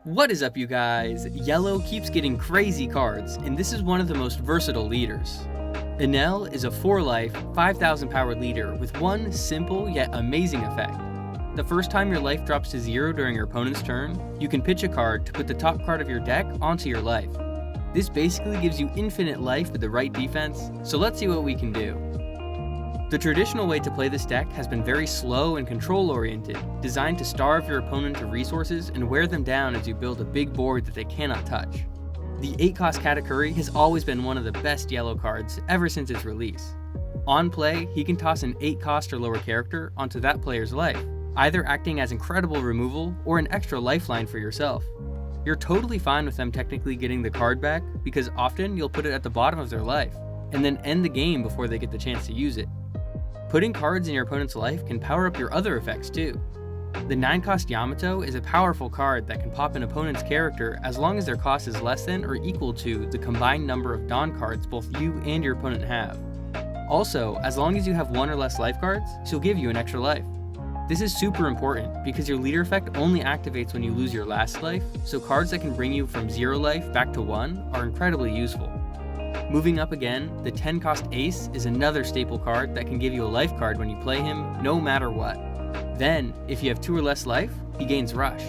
What is up, you guys? Yellow keeps getting crazy cards, and this is one of the most versatile leaders. Enel is a 4-life, 5,000 power leader with one simple yet amazing effect. The first time your life drops to 0 during your opponent's turn, you can pitch a card to put the top card of your deck onto your life. This basically gives you infinite life with the right defense, so let's see what we can do. The traditional way to play this deck has been very slow and control-oriented, designed to starve your opponent of resources and wear them down as you build a big board that they cannot touch. The 8-cost Katakuri has always been one of the best yellow cards ever since its release. On play, he can toss an 8-cost or lower character onto that player's life, either acting as incredible removal or an extra lifeline for yourself. You're totally fine with them technically getting the card back because often you'll put it at the bottom of their life, and then end the game before they get the chance to use it. Putting cards in your opponent's life can power up your other effects too. The 9-cost Yamato is a powerful card that can pop an opponent's character as long as their cost is less than or equal to the combined number of Dawn cards both you and your opponent have. Also, as long as you have 1 or less life cards, she'll give you an extra life. This is super important because your leader effect only activates when you lose your last life, so cards that can bring you from 0 life back to 1 are incredibly useful. Moving up again, the 10-cost Ace is another staple card that can give you a life card when you play him, no matter what. Then, if you have 2 or less life, he gains Rush.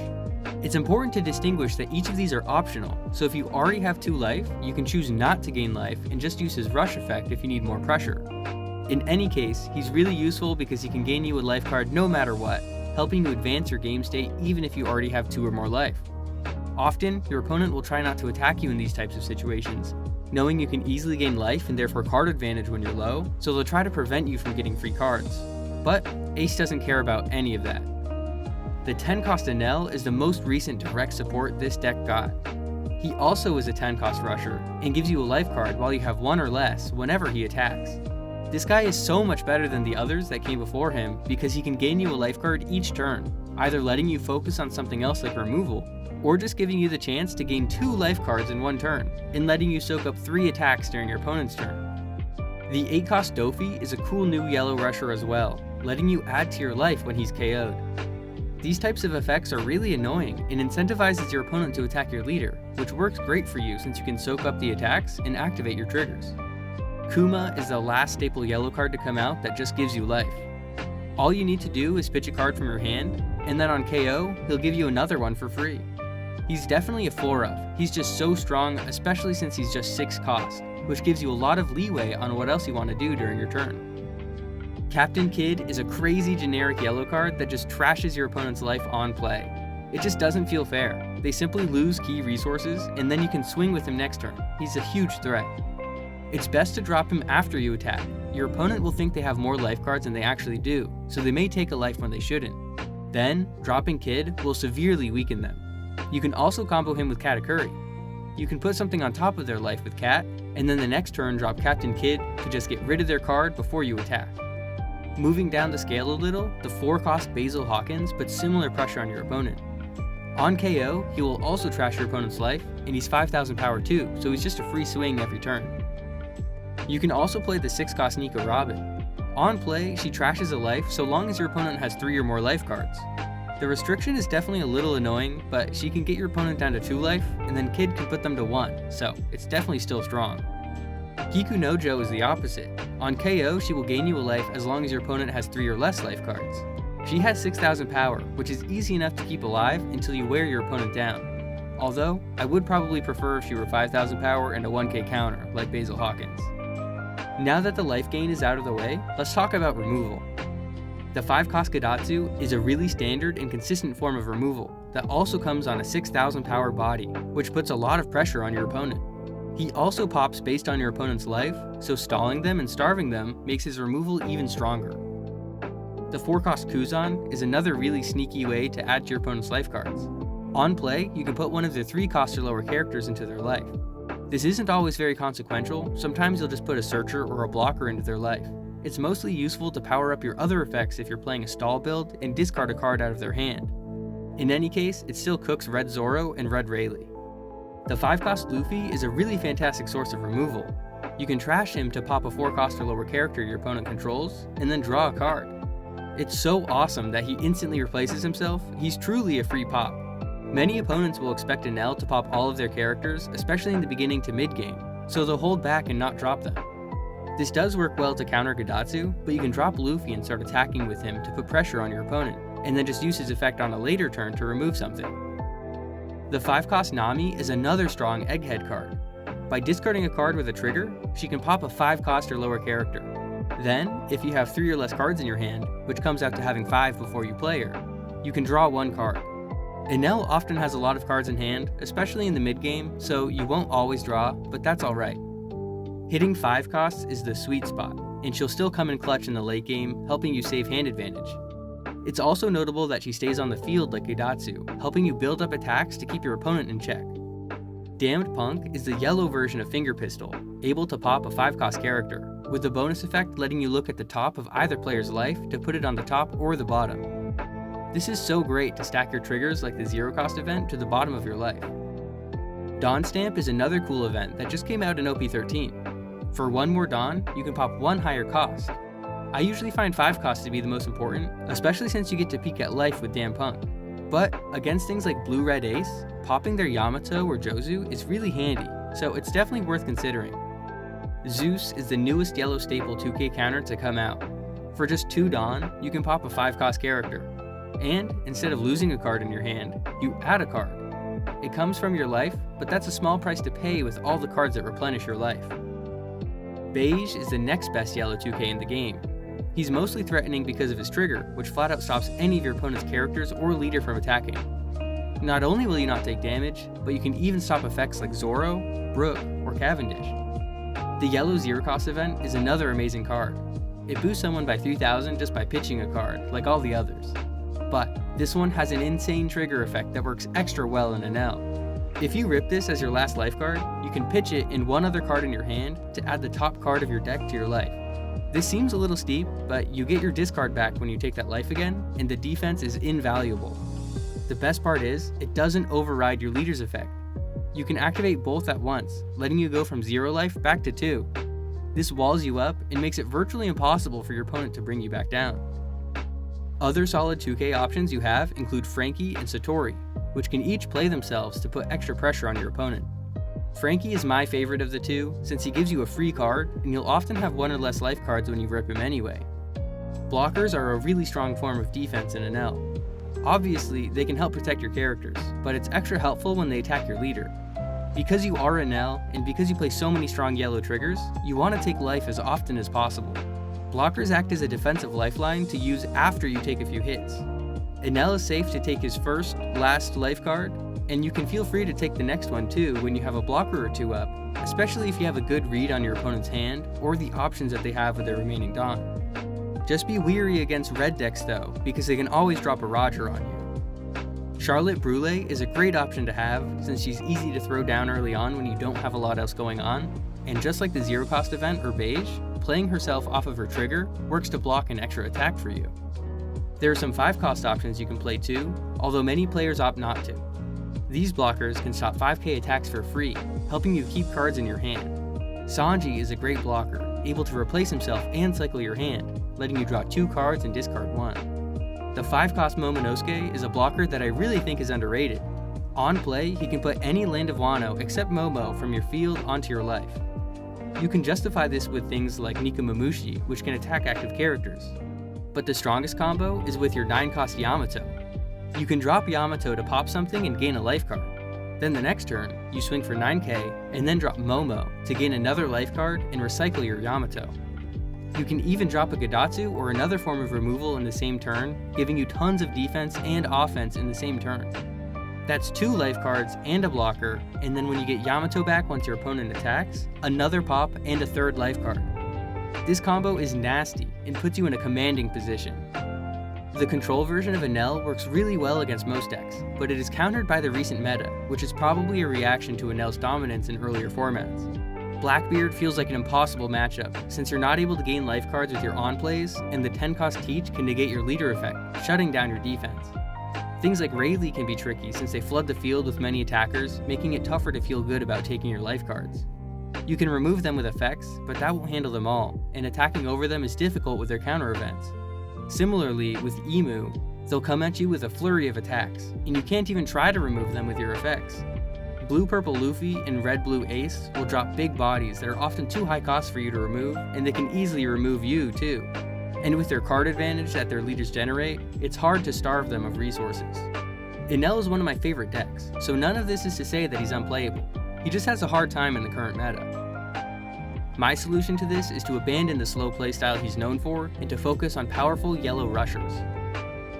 It's important to distinguish that each of these are optional, so if you already have 2 life, you can choose not to gain life and just use his Rush effect if you need more pressure. In any case, he's really useful because he can gain you a life card no matter what, helping you advance your game state even if you already have 2 or more life. Often, your opponent will try not to attack you in these types of situations, knowing you can easily gain life and therefore card advantage when you're low, so they'll try to prevent you from getting free cards. But Ace doesn't care about any of that. The 10-cost Enel is the most recent direct support this deck got. He also is a 10-cost rusher, and gives you a life card while you have 1 or less whenever he attacks. This guy is so much better than the others that came before him because he can gain you a life card each turn, either letting you focus on something else like removal, or just giving you the chance to gain 2 life cards in 1 turn, and letting you soak up 3 attacks during your opponent's turn. The 8-cost Dofi is a cool new yellow rusher as well, letting you add to your life when he's KO'd. These types of effects are really annoying and incentivizes your opponent to attack your leader, which works great for you since you can soak up the attacks and activate your triggers. Kuma is the last staple yellow card to come out that just gives you life. All you need to do is pitch a card from your hand, and then on KO, he'll give you another one for free. He's definitely a 4-of, he's just so strong, especially since he's just 6 cost, which gives you a lot of leeway on what else you want to do during your turn. Captain Kid is a crazy generic yellow card that just trashes your opponent's life on play. It just doesn't feel fair. They simply lose key resources, and then you can swing with him next turn. He's a huge threat. It's best to drop him after you attack. Your opponent will think they have more life cards than they actually do, so they may take a life when they shouldn't. Then, dropping Kid will severely weaken them. You can also combo him with Katakuri. You can put something on top of their life with Kat, and then the next turn drop Captain Kid to just get rid of their card before you attack. Moving down the scale a little, the 4-cost Basil Hawkins puts similar pressure on your opponent. On KO, he will also trash your opponent's life, and he's 5,000 power too, so he's just a free swing every turn. You can also play the 6-cost Nika Robin. On play, she trashes a life so long as your opponent has 3 or more life cards. The restriction is definitely a little annoying, but she can get your opponent down to 2 life, and then Kid can put them to 1, so it's definitely still strong. Kiku Nojo is the opposite. On KO, she will gain you a life as long as your opponent has 3 or less life cards. She has 6,000 power, which is easy enough to keep alive until you wear your opponent down. Although, I would probably prefer if she were 5,000 power and a 1k counter, like Basil Hawkins. Now that the life gain is out of the way, let's talk about removal. The 5-cost Gadatsu is a really standard and consistent form of removal that also comes on a 6,000 power body, which puts a lot of pressure on your opponent. He also pops based on your opponent's life, so stalling them and starving them makes his removal even stronger. The 4-cost Kuzan is another really sneaky way to add to your opponent's life cards. On play, you can put one of their 3-cost or lower characters into their life. This isn't always very consequential, sometimes you'll just put a searcher or a blocker into their life. It's mostly useful to power up your other effects if you're playing a stall build and discard a card out of their hand. In any case, it still cooks Red Zoro and Red Rayleigh. The 5-cost Luffy is a really fantastic source of removal. You can trash him to pop a 4-cost or lower character your opponent controls, and then draw a card. It's so awesome that he instantly replaces himself, he's truly a free pop. Many opponents will expect Enel to pop all of their characters, especially in the beginning to mid-game, so they'll hold back and not drop them. This does work well to counter Gadatsu, but you can drop Luffy and start attacking with him to put pressure on your opponent, and then just use his effect on a later turn to remove something. The 5-cost Nami is another strong Egghead card. By discarding a card with a trigger, she can pop a 5-cost or lower character. Then, if you have 3 or less cards in your hand, which comes out to having 5 before you play her, you can draw 1 card. Enel often has a lot of cards in hand, especially in the mid-game, so you won't always draw, but that's alright. Hitting 5 costs is the sweet spot, and she'll still come in clutch in the late game, helping you save hand advantage. It's also notable that she stays on the field like Gadatsu, helping you build up attacks to keep your opponent in check. Damned Punk is the yellow version of Finger Pistol, able to pop a 5-cost character, with the bonus effect letting you look at the top of either player's life to put it on the top or the bottom. This is so great to stack your triggers like the 0-cost event to the bottom of your life. Dawn Stamp is another cool event that just came out in OP13. For 1 more Dawn, you can pop 1 higher cost. I usually find 5 costs to be the most important, especially since you get to peek at life with Damned Punk. But against things like Blue Red Ace, popping their Yamato or Jozu is really handy, so it's definitely worth considering. Zeus is the newest yellow staple 2K counter to come out. For just 2 Dawn, you can pop a 5-cost character. And instead of losing a card in your hand, you add a card. It comes from your life, but that's a small price to pay with all the cards that replenish your life. Beige is the next best yellow 2K in the game. He's mostly threatening because of his trigger, which flat out stops any of your opponent's characters or leader from attacking. Not only will you not take damage, but you can even stop effects like Zoro, Brook, or Cavendish. The yellow 0-cost event is another amazing card. It boosts someone by 3000 just by pitching a card, like all the others. But this one has an insane trigger effect that works extra well in Enel. If you rip this as your last life card, you can pitch it in 1 other card in your hand to add the top card of your deck to your life. This seems a little steep, but you get your discard back when you take that life again, and the defense is invaluable. The best part is, it doesn't override your leader's effect. You can activate both at once, letting you go from 0 life back to 2. This walls you up and makes it virtually impossible for your opponent to bring you back down. Other solid 2K options you have include Frankie and Satori, which can each play themselves to put extra pressure on your opponent. Frankie is my favorite of the two, since he gives you a free card, and you'll often have 1 or less life cards when you rip him anyway. Blockers are a really strong form of defense in Enel. Obviously, they can help protect your characters, but it's extra helpful when they attack your leader. Because you are Enel, and because you play so many strong yellow triggers, you want to take life as often as possible. Blockers act as a defensive lifeline to use after you take a few hits. Enel is safe to take his first, last life card, and you can feel free to take the next one too when you have a blocker or 2 up, especially if you have a good read on your opponent's hand or the options that they have with their remaining Dawn. Just be wary against red decks though, because they can always drop a Roger on you. Charlotte Brule is a great option to have since she's easy to throw down early on when you don't have a lot else going on, and just like the 0-cost event or Beige, playing herself off of her trigger works to block an extra attack for you. There are some 5-cost options you can play too, although many players opt not to. These blockers can stop 5k attacks for free, helping you keep cards in your hand. Sanji is a great blocker, able to replace himself and cycle your hand, letting you draw 2 cards and discard 1. The 5-cost Momonosuke is a blocker that I really think is underrated. On play, he can put any land of Wano except Momo from your field onto your life. You can justify this with things like Nikomamushi, which can attack active characters. But the strongest combo is with your 9-cost Yamato. You can drop Yamato to pop something and gain a life card. Then the next turn, you swing for 9k and then drop Momo to gain another life card and recycle your Yamato. You can even drop a Gadatsu or another form of removal in the same turn, giving you tons of defense and offense in the same turn. That's 2 life cards and a blocker, and then when you get Yamato back once your opponent attacks, another pop and a 3rd life card. This combo is nasty and puts you in a commanding position. The control version of Enel works really well against most decks, but it is countered by the recent meta, which is probably a reaction to Enel's dominance in earlier formats. Blackbeard feels like an impossible matchup, since you're not able to gain life cards with your on-plays, and the 10-cost Teach can negate your leader effect, shutting down your defense. Things like Rayleigh can be tricky since they flood the field with many attackers, making it tougher to feel good about taking your life cards. You can remove them with effects, but that won't handle them all, and attacking over them is difficult with their counter events. Similarly, with Emu, They'll come at you with a flurry of attacks, and you can't even try to remove them with your effects. Blue-purple Luffy and red-blue Ace will drop big bodies that are often too high cost for you to remove, and they can easily remove you too. And with their card advantage that their leaders generate, it's hard to starve them of resources. Enel is one of my favorite decks, so none of this is to say that he's unplayable. He just has a hard time in the current meta. My solution to this is to abandon the slow playstyle he's known for and to focus on powerful yellow rushers.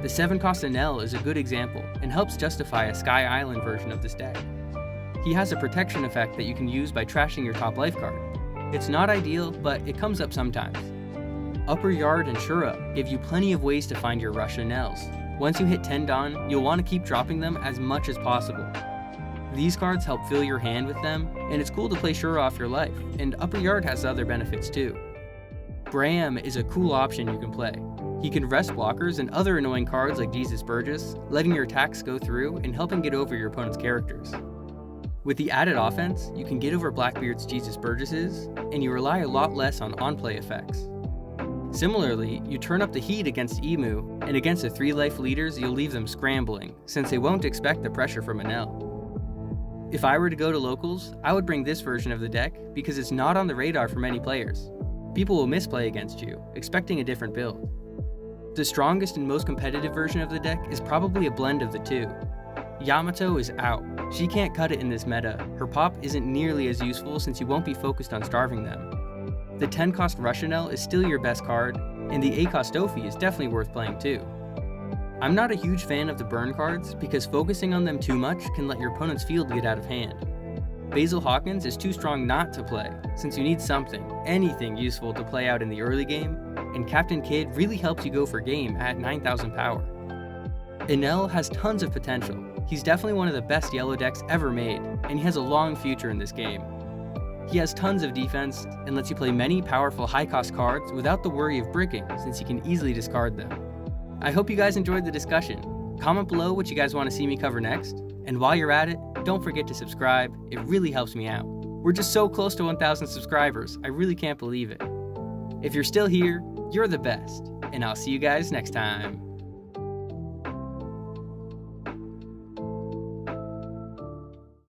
The 7-cost Enel is a good example and helps justify a Sky Island version of this deck. He has a protection effect that you can use by trashing your top life card. It's not ideal, but it comes up sometimes. Upper Yard and Sure Up give you plenty of ways to find your rush Enels. Once you hit 10 Dawn, you'll want to keep dropping them as much as possible. These cards help fill your hand with them, and it's cool to play Sure off your life, and Upper Yard has other benefits too. Bram is a cool option you can play. He can rest blockers and other annoying cards like Jesus Burgess, letting your attacks go through and helping get over your opponent's characters. With the added offense, you can get over Blackbeard's Jesus Burgesses, and you rely a lot less on on-play effects. Similarly, you turn up the heat against Emu, and against the 3-life leaders you'll leave them scrambling, since they won't expect the pressure from Enel. If I were to go to locals, I would bring this version of the deck because it's not on the radar for many players. People will misplay against you, expecting a different build. The strongest and most competitive version of the deck is probably a blend of the two. Yamato is out. She can't cut it in this meta. Her pop isn't nearly as useful since you won't be focused on starving them. The 10-cost Rush Enel is still your best card, and the 8-cost Dofi is definitely worth playing too. I'm not a huge fan of the burn cards because focusing on them too much can let your opponent's field get out of hand. Basil Hawkins is too strong not to play, since you need something, anything useful to play out in the early game, and Captain Kidd really helps you go for game at 9,000 power. Enel has tons of potential. He's definitely one of the best yellow decks ever made, and he has a long future in this game. He has tons of defense, and lets you play many powerful high-cost cards without the worry of bricking, since you can easily discard them. I hope you guys enjoyed the discussion. Comment below what you guys want to see me cover next, and while you're at it, don't forget to subscribe, it really helps me out. We're just so close to 1,000 subscribers, I really can't believe it. If you're still here, you're the best, and I'll see you guys next time.